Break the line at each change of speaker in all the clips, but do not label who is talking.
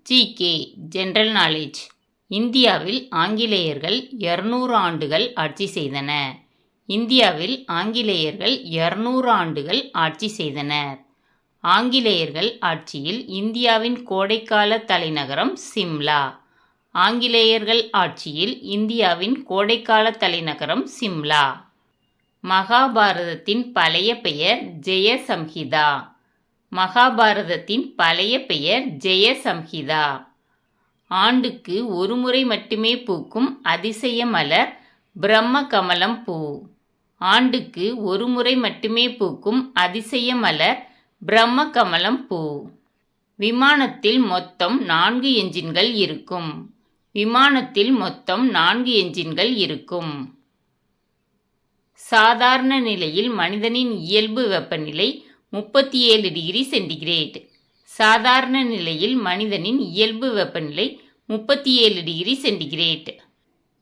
GK general knowledge. இந்தியாவில் ஆங்கிலேயர்கள் 200 ஆண்டுகள் ஆட்சி செய்தனர். இந்தியாவில் ஆங்கிலேயர்கள் 200 ஆண்டுகள் ஆட்சி செய்தனர். ஆங்கிலேயர்கள் ஆட்சியில் இந்தியாவின் கோடைக்கால தலைநகரம் சிம்லா. ஆங்கிலேயர்கள் ஆட்சியில் இந்தியாவின் கோடைக்கால தலைநகரம் சிம்லா. மகாபாரதத்தின் பழைய பெயர் ஜெயசம்ஹிதா. மகாபாரதத்தின் பழைய பெயர் ஜெயசம்ஹிதா. ஆண்டுக்கு ஒருமுறை மட்டுமே பூக்கும் அதிசய மலர் பிரம்ம கமலம் பூ. ஆண்டுக்கு ஒருமுறை மட்டுமே பூக்கும் அதிசய மலர் பிரம்ம கமலம் பூ. விமானத்தில் மொத்தம் 4 என்ஜின்கள் இருக்கும். விமானத்தில் மொத்தம் 4 என்ஜின்கள் இருக்கும். சாதாரண நிலையில் மனிதனின் இயல்பு வெப்பநிலை 37 டிகிரி சென்டிகிரேட். சாதாரண நிலையில் மனிதனின் இயல்பு வெப்பநிலை 37 டிகிரி சென்டிகிரேட்.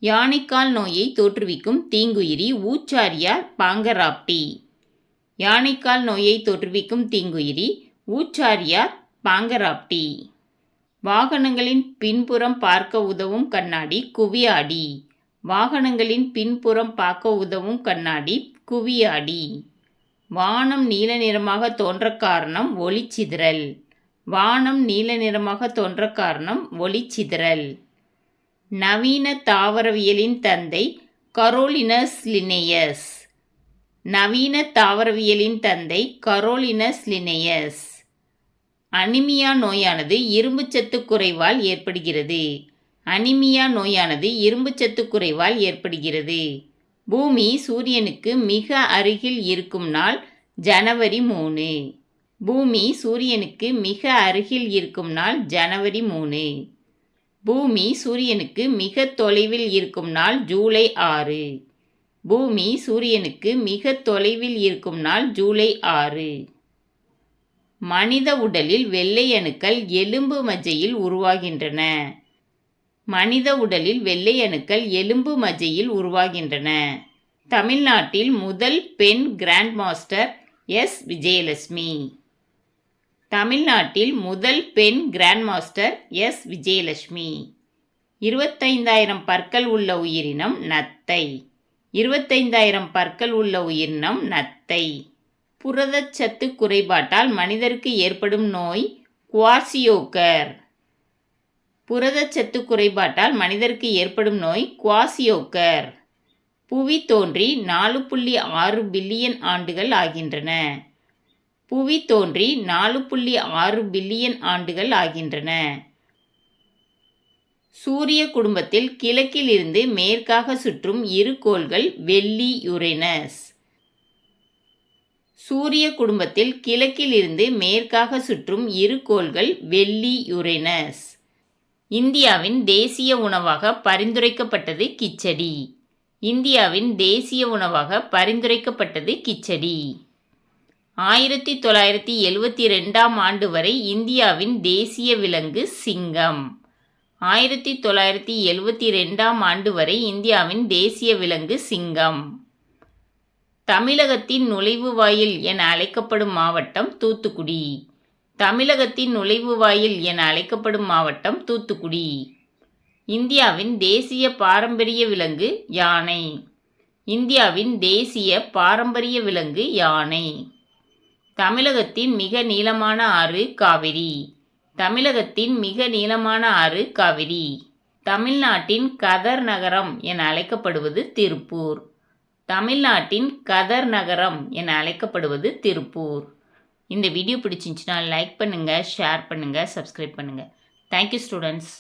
யானைக்கால் நோயை தோற்றுவிக்கும் தீங்குயிரி ஊச்சாரியா பாங்கராப்டி. யானைக்கால் நோயை தோற்றுவிக்கும் தீங்குயிரி ஊச்சாரியா பாங்கராப்டி. வாகனங்களின் பின்புறம் பார்க்க உதவும் கண்ணாடி குவியாடி. வாகனங்களின் பின்புறம் பார்க்க உதவும் கண்ணாடி குவியாடி. வானம் நீல நிறமாக தோன்ற காரணம் ஒளிச்சிதறல். வானம் நீல நிறமாக தோன்ற காரணம் ஒளிச்சிதறல். நவீன தாவரவியலின் தந்தை கரோலினஸ் லின்னேயஸ். நவீன தாவரவியலின் தந்தை கரோலினஸ் லின்னேயஸ். அனிமியா நோயானது இரும்புச்சத்து குறைவால் ஏற்படுகிறது. அனிமியா நோயானது இரும்புச்சத்து குறைவால் ஏற்படுகிறது. பூமி சூரியனுக்கு மிக அருகில் இருக்கும் நாள் ஜனவரி 3. பூமி சூரியனுக்கு மிக அருகில் இருக்கும் நாள் ஜனவரி 3. பூமி சூரியனுக்கு மிக தொலைவில் இருக்கும் நாள் ஜூலை 6. பூமி சூரியனுக்கு மிக தொலைவில் இருக்கும் நாள் ஜூலை 6. மனித உடலில் வெள்ளை அணுக்கள் எலும்பு மஜ்ஜையில் உருவாகின்றன. மனித உடலில் வெள்ளை அணுக்கள் எலும்பு மஜ்ஜையில் உருவாகின்றன. தமிழ்நாட்டில் முதல் பெண் கிராண்ட் மாஸ்டர் எஸ். விஜயலட்சுமி. தமிழ்நாட்டில் முதல் பெண் கிராண்ட் மாஸ்டர் எஸ். விஜயலட்சுமி. 25,000 பற்கள் உள்ள உயிரினம் நத்தை. 25,000 பற்கள் உள்ள உயிரினம் நத்தை. புரதச்சத்து குறைபாட்டால் மனிதருக்கு ஏற்படும் நோய் குவாசியோக்கர். புரதச்சத்து குறைபாட்டால் மனிதருக்கு ஏற்படும் நோய் குவாசியோக்கர். புவி தோன்றி 4.6 பில்லியன் ஆண்டுகள் ஆகின்றன. புவி தோன்றி 4.6 பில்லியன் ஆண்டுகள் ஆகின்றன. சூரிய குடும்பத்தில் கிழக்கில் இருந்து மேற்காக சுற்றும் 2 கோள்கள் வெள்ளி யுரேனஸ். சூரிய குடும்பத்தில் கிழக்கில் இருந்து மேற்காக சுற்றும் 2 கோள்கள் வெள்ளி யுரேனஸ். இந்தியாவின் தேசிய உணவாக பரிந்துரைக்கப்பட்டது கிச்சடி. இந்தியாவின் தேசிய உணவாக பரிந்துரைக்கப்பட்டது கிச்சடி. 1972 ஆண்டு வரை இந்தியாவின் தேசிய விலங்கு சிங்கம். 1972 ஆண்டு வரை இந்தியாவின் தேசிய விலங்கு சிங்கம். தமிழகத்தின் நுழைவு வாயில் என அழைக்கப்படும் மாவட்டம் தூத்துக்குடி. தமிழகத்தின் நுழைவு வாயில் என அழைக்கப்படும் மாவட்டம் தூத்துக்குடி. இந்தியாவின் தேசிய பாரம்பரிய விலங்கு யானை. இந்தியாவின் தேசிய பாரம்பரிய விலங்கு யானை. தமிழகத்தின் மிக நீளமான ஆறு காவிரி. தமிழகத்தின் மிக நீளமான ஆறு காவிரி. தமிழ்நாட்டின் கதர் நகரம் என அழைக்கப்படுவது திருப்பூர். தமிழ்நாட்டின் கதர் நகரம் என அழைக்கப்படுவது திருப்பூர். இந்த வீடியோ பிடிச்சிருந்துச்சுன்னா லைக் பண்ணுங்கள், ஷேர் பண்ணுங்கள், சப்ஸ்கிரைப் பண்ணுங்கள். Thank you students.